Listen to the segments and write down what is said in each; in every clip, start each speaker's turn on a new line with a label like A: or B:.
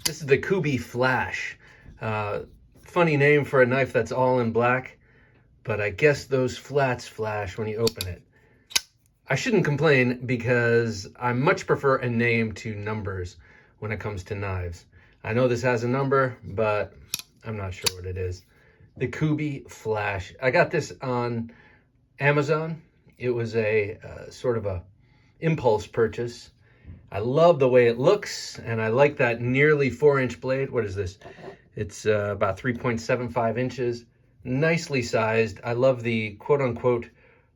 A: This is the Kubey Flash. Funny name for a knife that's all in black, but I guess those flats flash when you open it. I shouldn't complain because I much prefer a name to numbers when it comes to knives. I know this has a number, but I'm not sure what it is. The Kubey Flash. I got this on Amazon. It was a sort of a impulse purchase. I love the way it looks, and I like that nearly 4-inch blade. What is this? It's about 3.75 inches, nicely sized. I love the quote-unquote,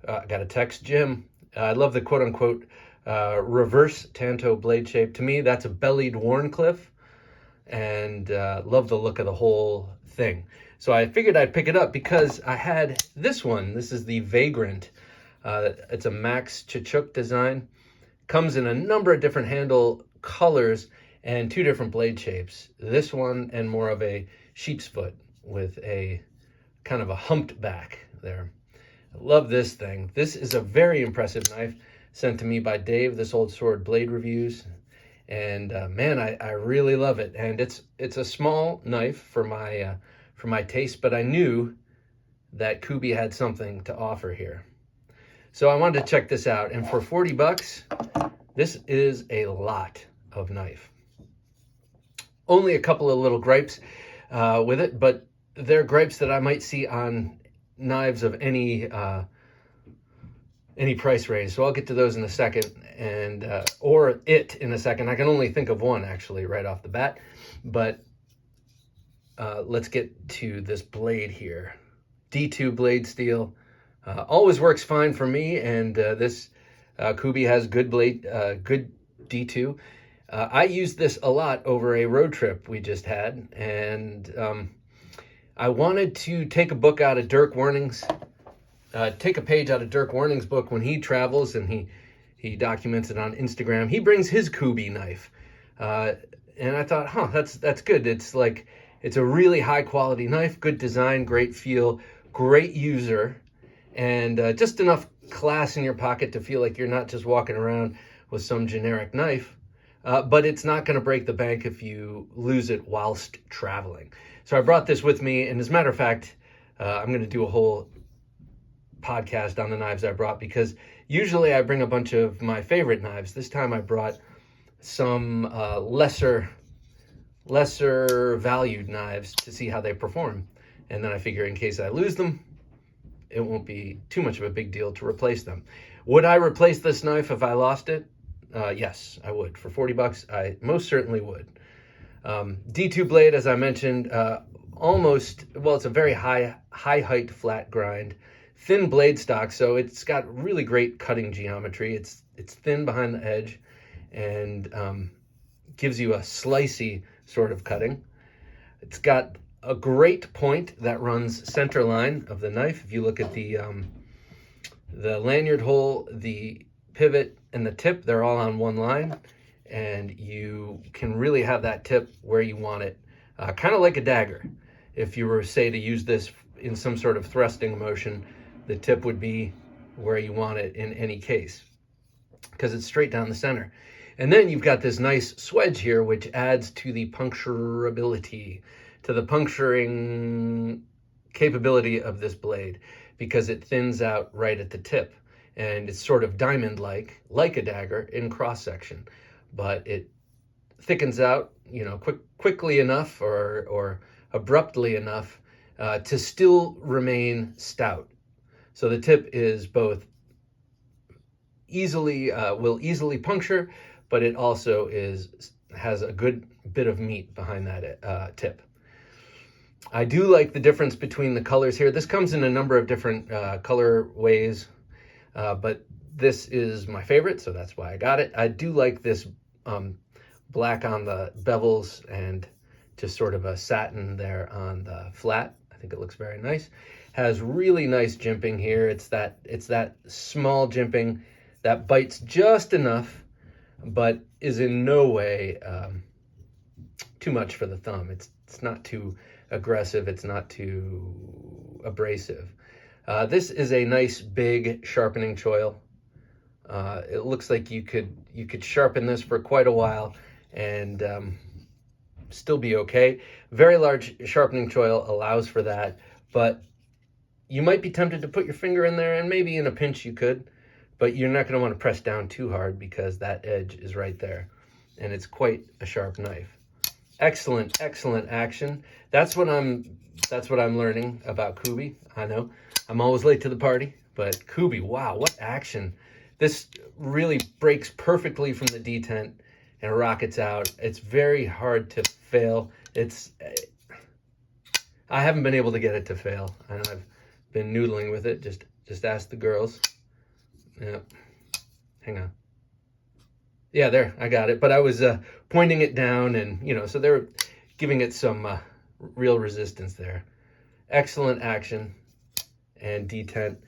A: got a text, Jim. I love the quote-unquote reverse tanto blade shape. To me, that's a bellied Wharncliffe, and love the look of the whole thing. So I figured I'd pick it up because I had this one. This is the Vagrant. It's a Max Chichuk design. Comes in a number of different handle colors and 2 different blade shapes. This one and more of a sheep's foot with a kind of a humped back there. I love this thing. This is a very impressive knife sent to me by Dave, This Old Sword Blade Reviews. And man, I really love it. And it's a small knife for my taste, but I knew that Kubey had something to offer here. So I wanted to check this out, and for 40 bucks, this is a lot of knife. Only a couple of little gripes with it, but they're gripes that I might see on knives of any price range. So I'll get to those in a second, and or it in a second. I can only think of one actually right off the bat, but let's get to this blade here. D2 blade steel. Always works fine for me, and this Kubey has good blade, good D2. I used this a lot over a road trip we just had, and I wanted to take a book out of Dirk Warning's, take a page out of Dirk Warning's book when he travels, and he documents it on Instagram. He brings his Kubey knife, and I thought, that's good. It's like, it's a really high quality knife, good design, great feel, great user, and just enough class in your pocket to feel like you're not just walking around with some generic knife, but it's not going to break the bank if you lose it whilst traveling. So I brought this with me, and as a matter of fact, I'm going to do a whole podcast on the knives I brought, because usually I bring a bunch of my favorite knives. This time I brought some lesser valued knives to see how they perform, and then I figure in case I lose them, it won't be too much of a big deal to replace them. Would I replace this knife if I lost it? Yes, I would. For 40 bucks, I most certainly would. D2 blade, as I mentioned, it's a very high height flat grind, thin blade stock, so it's got really great cutting geometry. It's thin behind the edge, and gives you a slicey sort of cutting. It's got a great point that runs center line of the knife. If you look at the lanyard hole, the pivot, and the tip, they're all on one line, and you can really have that tip where you want it, kind of like a dagger. If you were, say, to use this in some sort of thrusting motion, the tip would be where you want it in any case, because it's straight down the center. And then you've got this nice swedge here, which adds to the puncturability, to the puncturing capability of this blade, because it thins out right at the tip, and it's sort of diamond-like, like a dagger in cross-section, but it thickens out, quickly enough or abruptly enough to still remain stout. So the tip is both will easily puncture, but it also has a good bit of meat behind that tip. I do like the difference between the colors here. This comes in a number of different color ways, but this is my favorite, so that's why I got it. I do like this black on the bevels and just sort of a satin there on the flat. I think it looks very nice. Has really nice jimping here. It's that small jimping that bites just enough, but is in no way too much for the thumb. It's not too aggressive. It's not too abrasive. This is a nice big sharpening choil. It looks like you could sharpen this for quite a while, and still be okay. Very large sharpening choil allows for that, but you might be tempted to put your finger in there, and maybe in a pinch you could, but you're not going to want to press down too hard because that edge is right there, and it's quite a sharp knife. Excellent, excellent action. That's what I'm learning about Kubey. I know I'm always late to the party, but Kubey, wow, what action. This really breaks perfectly from the Detent and rockets out. It's very hard to fail. I haven't been able to get it to fail. I know I've been noodling with it. Just ask the girls. Yeah, hang on. Yeah, there, I got it. But I was pointing it down, and so they were giving it some real resistance there. Excellent action and Detent.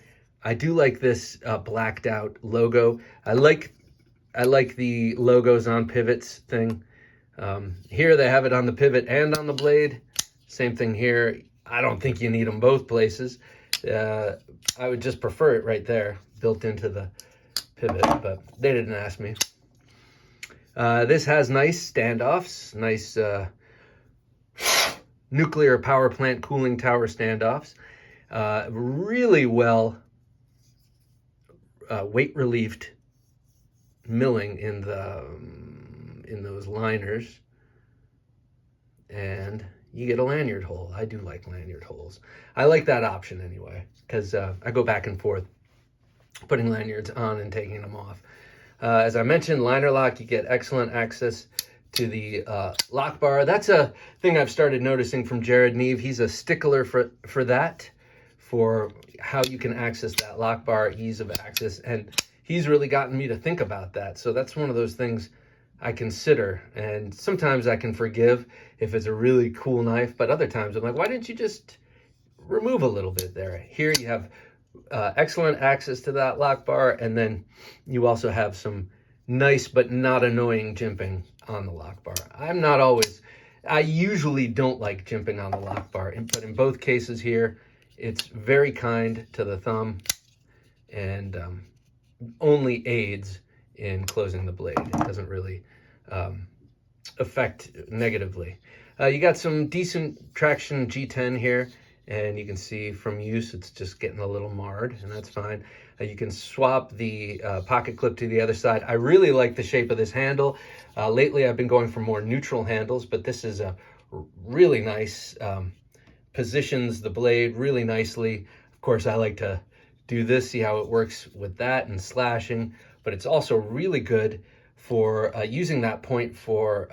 A: I do like this blacked out logo. I like the logos on pivots thing. Here they have it on the pivot and on the blade. Same thing here. I don't think you need them both places. I would just prefer it right there, built into the pivot, but they didn't ask me. This has nice standoffs, nice nuclear power plant cooling tower standoffs. Really well weight relieved milling in those liners, and you get a lanyard hole. I do like lanyard holes. I like that option anyway, because I go back and forth putting lanyards on and taking them off. As I mentioned, liner lock, you get excellent access to the lock bar. That's a thing I've started noticing from Jared Neve. He's a stickler for that, for how you can access that lock bar, ease of access, and he's really gotten me to think about that. So that's one of those things I consider, and sometimes I can forgive if it's a really cool knife, but other times I'm like, why didn't you just remove a little bit there? Here you have excellent access to that lock bar, and then you also have some nice but not annoying jimping on the lock bar. I usually don't like jimping on the lock bar, but in both cases here, it's very kind to the thumb and only aids in closing the blade. It doesn't really affect negatively. You got some decent traction G10 here, and you can see from use it's just getting a little marred, and that's fine. You can swap the pocket clip to the other side. I really like the shape of this handle. Lately I've been going for more neutral handles, but this is a really nice, positions the blade really nicely. Of course, I like to do this, see how it works with that and slashing, but it's also really good for using that point for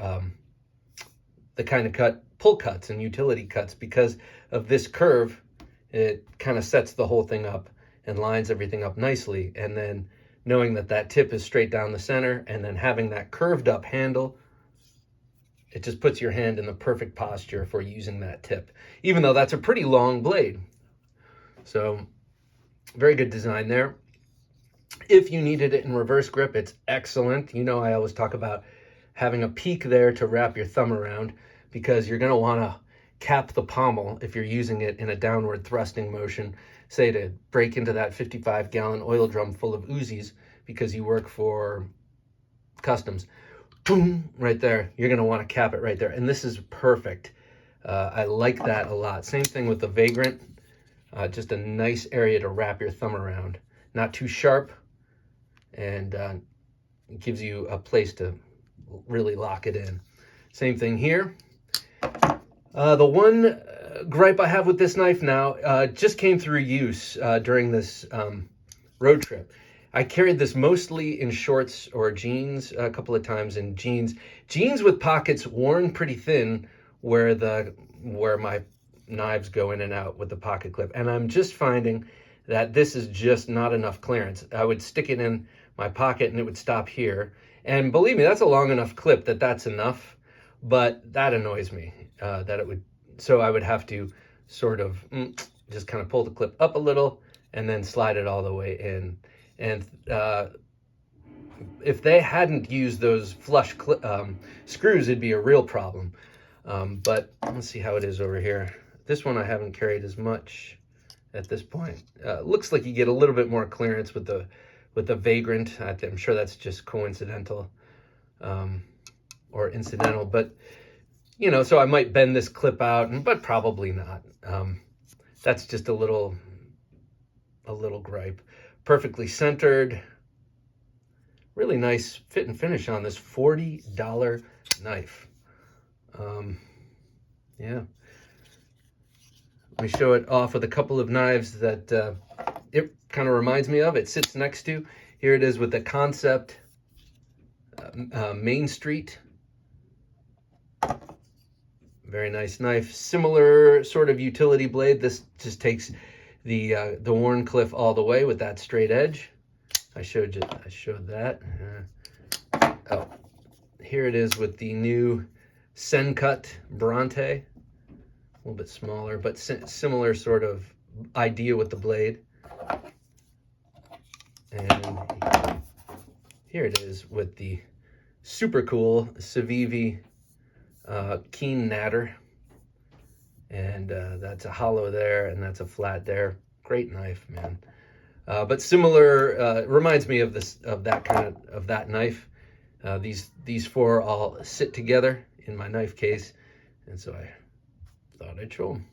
A: the kind of pull cuts and utility cuts. Because of this curve, it kind of sets the whole thing up and lines everything up nicely. And then knowing that that tip is straight down the center, and then having that curved up handle, it just puts your hand in the perfect posture for using that tip, even though that's a pretty long blade. So very good design there. If you needed it in reverse grip, it's excellent. I always talk about having a peak there to wrap your thumb around, because you're going to want to cap the pommel if you're using it in a downward thrusting motion, say to break into that 55-gallon oil drum full of Uzis because you work for customs. Boom, right there. You're going to want to cap it right there. And this is perfect. I like that a lot. Same thing with the Vagrant. Just a nice area to wrap your thumb around. Not too sharp, and it gives you a place to really lock it in. Same thing here. The one gripe I have with this knife now, just came through use during this road trip. I carried this mostly in shorts or jeans, a couple of times in jeans. Jeans with pockets worn pretty thin where my knives go in and out with the pocket clip. And I'm just finding that this is just not enough clearance. I would stick it in my pocket and it would stop here. And believe me, that's a long enough clip that's enough, but that annoys me, so I would have to sort of just kind of pull the clip up a little and then slide it all the way in. And if they hadn't used those flush screws, it'd be a real problem. But let's see how it is over here. This one I haven't carried as much at this point. Looks like you get a little bit more clearance with the Vagrant. I'm sure that's just coincidental or incidental, but you know, so I might bend this clip out, but probably not. That's just a little gripe. Perfectly centered. Really nice fit and finish on this $40 knife. Yeah. Let me show it off with a couple of knives that it kind of reminds me of. It sits next to. Here it is with the Concept Main Street. Very nice knife. Similar sort of utility blade. This just takes the Wharncliffe all the way with that straight edge. I showed that. Oh, here it is with the new Sencut Bronte. A little bit smaller, but similar sort of idea with the blade. And here it is with the super cool Civivi Keen Natter. And that's a hollow there, and that's a flat there. Great knife, man. But similar, reminds me of that knife. These four all sit together in my knife case, and so I thought I'd show them.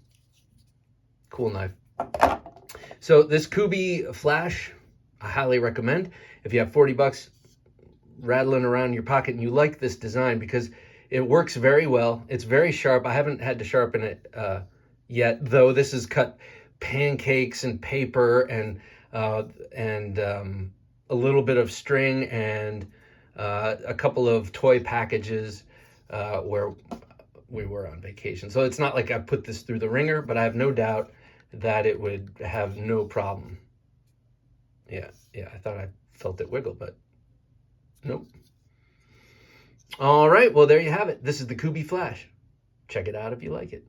A: Cool knife. So this Kubey Flash, I highly recommend. If you have 40 bucks rattling around in your pocket and you like this design, because it works very well. It's very sharp. I haven't had to sharpen it yet, though. This has cut pancakes and paper and a little bit of string and a couple of toy packages where we were on vacation. So it's not like I put this through the ringer, but I have no doubt that it would have no problem. Yeah, I thought I felt it wiggle, but nope. All right, well, there you have it. This is the Kubey Flash. Check it out if you like it.